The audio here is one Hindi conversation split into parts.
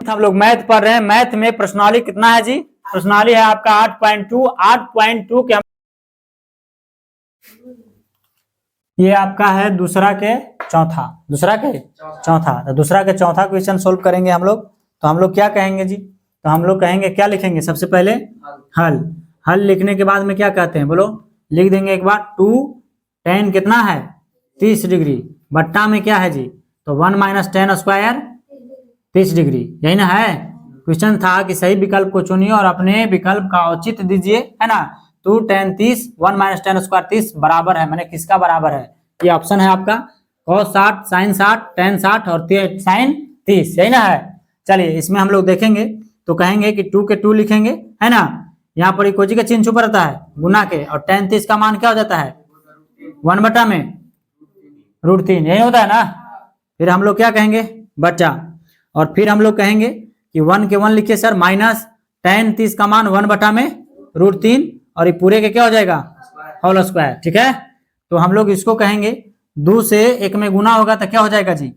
हम लोग मैथ पढ़ रहे हैं। मैथ में प्रश्नावली कितना है जी? प्रश्नावली है आपका 8.2। 8.2 के ये आपका है दूसरा के चौथा तो दूसरा के चौथा क्वेश्चन सोल्व करेंगे हम लोग। तो हम लोग क्या कहेंगे जी? तो हम लोग कहेंगे क्या लिखेंगे? सबसे पहले हल लिखने के बाद में क्या कहते हैं बोलो? लिख देंगे एक बार 2 tan कितना है 30 डिग्री बट्टा में क्या है जी? तो 1 - tan स्क्वायर 30 डिग्री। यही ना है? क्वेश्चन था कि सही विकल्प को चुनिए और अपने विकल्प का औचित्य दीजिए, है ना। 2 tan 30 1 - tan स्क्वायर 30 बराबर है, मैंने किसका बराबर है? ये ऑप्शन है आपका cos 60 sin 60 tan 60 और sin 30। यही ना है? चलिए इसमें हम लोग देखेंगे तो कहेंगे कि 2 के 2 लिखेंगे, है ना। यहाँ पर इक्वल का चिन्ह छुपा रहता है गुना के, और tan 30 का मान क्या हो जाता है? 1/√3 यही होता है ना। फिर हम लोग क्या कहेंगे? बचा। और फिर हम लोग कहेंगे कि 1 के 1 लिखिए सर, माइनस tan 30 का मान 1/√3 और ये पूरे के क्या हो जाएगा? Whole square. ठीक है, तो हम लोग इसको कहेंगे 2 से 1 में गुना होगा तो क्या हो जाएगा जी?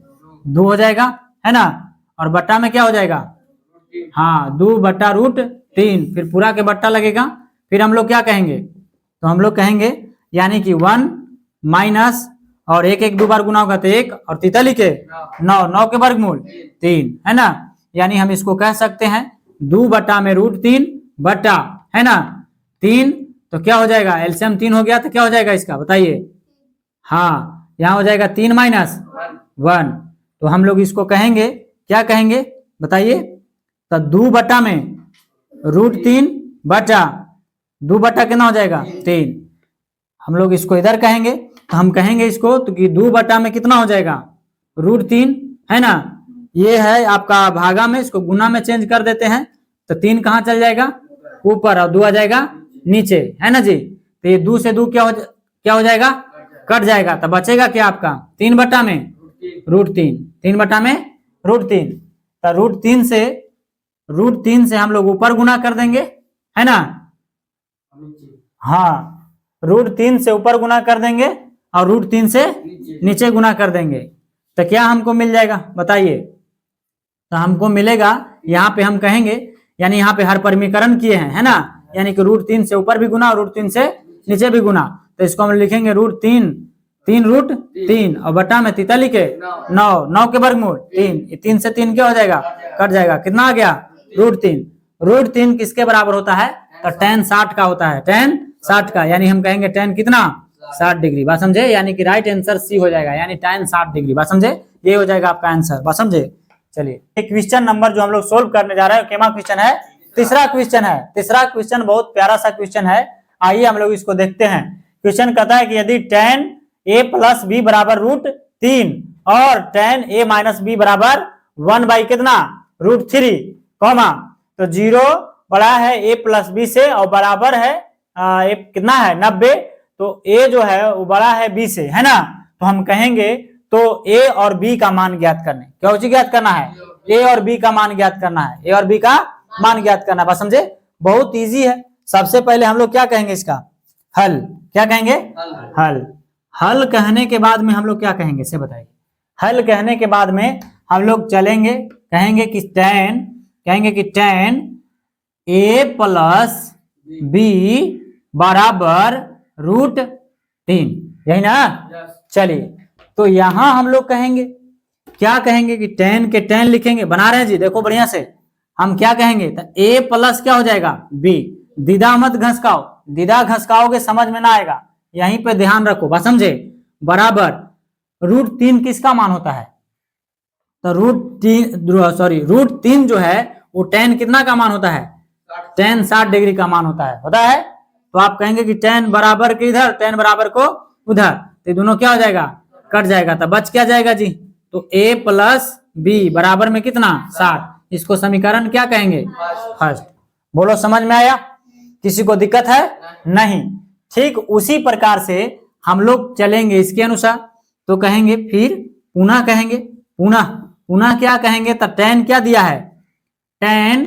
2 हो जाएगा, है ना। और बट्टा में क्या हो जाएगा? हाँ 2/√3। फिर पूरा के बट्टा लगेगा। फिर हम लोग क्या कहेंगे? तो हम लोग कहेंगे यानी कि 1 माइनस और 1 1 2 बार गुना होगा तो 1 और 43 के 9 के वर्गमूल 3, है ना। यानी हम इसको कह सकते हैं 2/√3 बट्टा, है ना 3। तो क्या हो जाएगा? एलसीएम 3 हो गया तो क्या हो जाएगा इसका बताइए? हाँ यहाँ हो जाएगा 3 - 1। तो हम लोग इसको कहेंगे क्या कहेंगे बताइए? तो 2/√3 बटा 2 कितना हो जाएगा? 3। हम लोग इसको इधर कहेंगे तो हम कहेंगे इसको तो कि 2 में कितना हो जाएगा? √3, है ना। ये है आपका भागा में, इसको गुना में चेंज कर देते हैं तो 3 कहाँ चल जाएगा? ऊपर, और 2 आ जाएगा नीचे, है ना जी। तो ये 2 से 2 क्या हो जाएगा? कट जाएगा। तो बचेगा क्या आपका? 3 में √3। 3 में √3। तो √3 से हम लोग ऊपर गुना कर देंगे, है ना। हाँ √3 से ऊपर गुना कर देंगे और √3 से नीचे गुना कर देंगे तो क्या हमको मिल जाएगा बताइए? तो हमको मिलेगा यहाँ पे हम कहेंगे, यानी यहाँ पे हर परिमीकरण किए हैं, है ना। यानी कि √3 से ऊपर भी गुना और √3 से नीचे भी गुना। तो इसको हम लिखेंगे √3 और बटा में 43 के 9 के वर्गमूल 3। 3 से 3 क्या हो जाएगा? कट जाएगा। कितना आ गया? √3 किसके बराबर होता है? तो tan 60 का होता है, tan 60 का। यानी हम कहेंगे tan कितना? 60 डिग्री। बात समझे? यानी कि राइट आंसर सी हो जाएगा, यानी tan 60 डिग्री। बात समझे? ये हो जाएगा आपका आंसर। बात समझे? चलिए एक क्वेश्चन नंबर जो हम लोग सोल्व करने जा रहे हैं केमा क्वेश्चन है? तीसरा क्वेश्चन है। तीसरा क्वेश्चन बहुत प्यारा सा क्वेश्चन है। आइए हम लोग इसको देखते हैं। क्वेश्चन कहता है कि यदि tan a + b बराबर √3 और tan a - b बराबर 1 कितना? √3, कॉमा तो 0 बड़ा है a + b से और बराबर है a कितना है 90। तो a जो है वो बड़ा है b से, है ना। तो हम कहेंगे तो a और b का मान ज्ञात करने, क्या चीज ज्ञात करना है? a और b का मान ज्ञात करना है। a और b का मान ज्ञात करना, बस समझे? बहुत इजी है। सबसे पहले हम लोग क्या कहेंगे? इसका हल। क्या कहेंगे? हल कहने के बाद में हम लोग क्या कहेंगे से बताइए? हल कहने के बाद में हम लोग चलेंगे, कहेंगे कि tan a + b बराबर √3, यही ना। चलिए तो यहां हम लोग कहेंगे क्या कहेंगे कि tan के tan लिखेंगे। बना रहे हैं जी, देखो बढ़िया से। हम क्या कहेंगे? तो a प्लस क्या हो जाएगा? b। दीदा मत घसकाओ, दीदा घसकाओगे समझ में ना आएगा, यहीं पे ध्यान रखो। बस समझे? बराबर √3 किसका मान होता है? तो √3 जो है वो tan कितना का मान होता है? tan 60 डिग्री का मान होता है। तो आप कहेंगे कि tan बराबर के इधर, tan बराबर को उधर, तो दोनों क्या हो जाएगा? कट जाएगा। तो बच क्या जाएगा जी? तो a + b बराबर में कितना? 60। इसको समीकरण क्या कहेंगे? फर्स्ट। बोलो समझ में आया? किसी को दिक्कत है? नहीं। ठीक उसी प्रकार से हम लोग चलेंगे इसके अनुसार। तो कहेंगे फिर पुनः कहेंगे, पुनः क्या कहेंगे? तो tan क्या दिया है? tan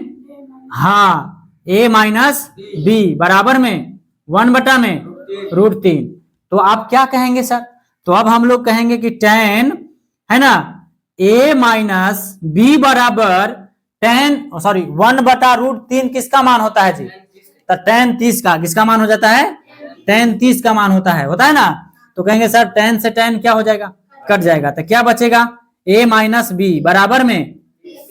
हाँ a - b बराबर में 1 में √3। तो आप क्या कहेंगे सर? तो अब हम लोग कहेंगे कि tan, है ना, a - b बराबर 1/√3 किसका मान होता है जी? तो tan 30 का किसका मान हो जाता है? tan 30 का मान होता है ना। तो कहेंगे सर tan से tan क्या हो जाएगा? कट जाएगा। तो क्या बचेगा? a माइनस बी बराबर में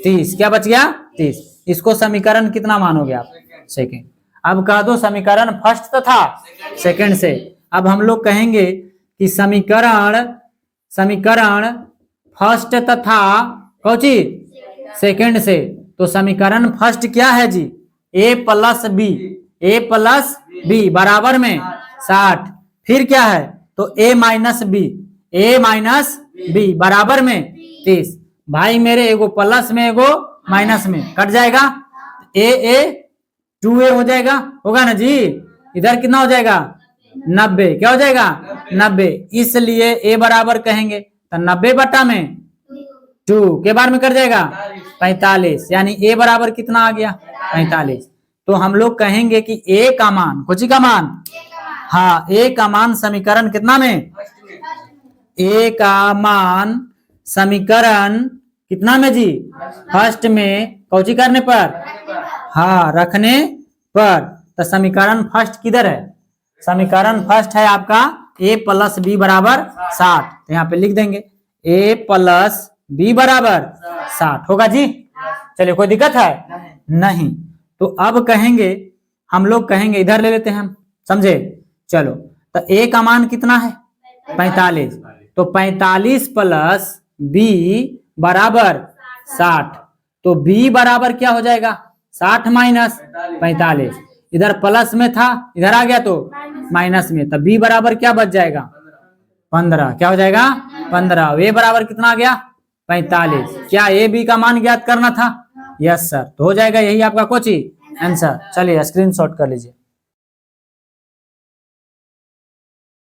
30। क्या बच गया? 30। इसको समीकरण कितना मानोगे आप? सेकेंड। अब कह दो समीकरण फर्स्ट तथा सेकेंड से। अब हम लोग कहेंगे कि समीकरण फर्स्ट तथा कौची सेकेंड से। तो समीकरण फर्स्ट क्या है जी? a प्लस बी बराबर में 60। फिर क्या है? तो a माइनस बी बराबर में 30। भाई मेरे एगो प्लस में एगो माइनस में कट जाएगा। a 2a हो जाएगा, होगा ना जी। इधर कितना हो जाएगा? 90। क्या हो जाएगा? 90। इसलिए a बराबर कहेंगे तो 90 में 2 के बार में कट जाएगा 45। यानी a बराबर कितना आ गया? 45। तो हम लोग कहेंगे कि a का मान, कुछ का मान, हाँ a का मान समीकरण कितना में? a का मान समीकरण कितना में जी? फर्स्ट में कौची करने पर? हाँ रखने पर। तो समीकरण फर्स्ट किधर है? समीकरण फर्स्ट है आपका a प्लस बी बराबर 60। तो यहाँ पे लिख देंगे a प्लस बी बराबर 60 होगा जी। चलिए कोई दिक्कत है? नहीं। तो अब कहेंगे, हम लोग कहेंगे इधर ले लेते हैं हम, समझे? चलो तो a का मान कितना है? 45। तो 45 प्लस b बराबर 60। तो b बराबर क्या हो जाएगा? 60 माइनस 45। इधर प्लस में था, इधर आ गया तो माइनस में। तो b बराबर क्या बच जाएगा? 15। क्या हो जाएगा? 15। a बराबर कितना आ गया? 45। क्या a b का मान ज्ञात करना था? Yes sir. तो हो जाएगा यही आपका कोची आंसर। चलिए स्क्रीनशॉट कर लीजिए।